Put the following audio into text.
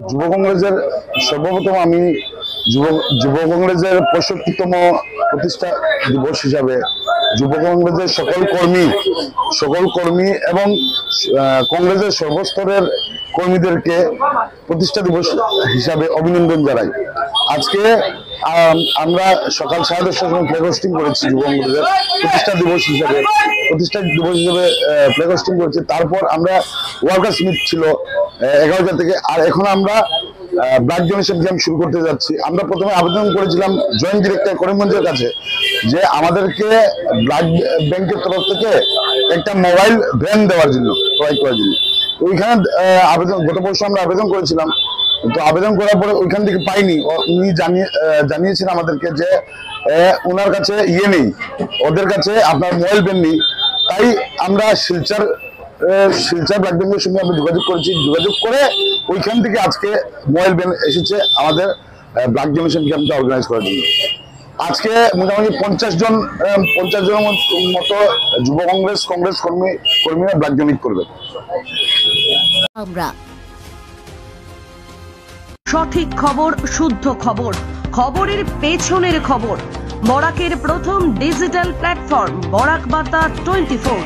যুব কংগ্রেসের সর্বপ্রথম আমি যুব যুব কংগ্রেসের 65তম প্রতিষ্ঠা দিবস হিসাবে যুব কংগ্রেসের সকল কর্মী এবং কংগ্রেসের সর্বস্তরের কর্মীদেরকে প্রতিষ্ঠা দিবস হিসাবে অভিনন্দন জানাই। আজকে আমরা সকাল 10:30টার সময় ফ্ল্যাগ হোস্টিং করেছি। যুব কংগ্রেসের প্রতিষ্ঠা দিবস হিসেবে ফ্ল্যাগ হোস্টিং করেছি। তারপর আমরা ওয়ার্কার্স মিট ছিল 11টা থেকে, আর এখন আমরা ব্লাড ডোনেশন ক্যাম্প শুরু করতে যাচ্ছি। আমরা প্রথমে আবেদন করেছিলাম জয়েন্ট ডিরেক্টর করিমগঞ্জের কাছে যে আমাদেরকে ব্লাড ব্যাংকের তরফ থেকে একটা মোবাইল ভ্যান দেওয়ার জন্য, প্রোভাইড করার জন্য। ওইখানে গত বছর আমরা আবেদন করেছিলাম, তো আবেদন করার পরে ওইখান থেকে পাইনি। উনি জানিয়েছেন আমাদেরকে যে ওনার কাছে নেই, ওদের কাছে আপনার মোবাইল ভ্যান নেই। তাই আমরা শিলচর ব্লাড ব্যাংকের সঙ্গে আমরা যোগাযোগ করেছি। যোগাযোগ করে ওইখান থেকে আজকে মোবাইল ভ্যান এসেছে আমাদের ব্লাড ডোনেশন ক্যাম্পটা অর্গানাইজ করার জন্য। আজকে মোটামুটি 50 জনের মতো যুব কংগ্রেস কর্মীরা ব্লাড ডোনেট করবে। আমরা সঠিক খবর, শুদ্ধ খবর, খবরের পেছনের খবর। বরাকের প্রথম ডিজিটাল প্ল্যাটফর্ম বরাক বার্তা 24।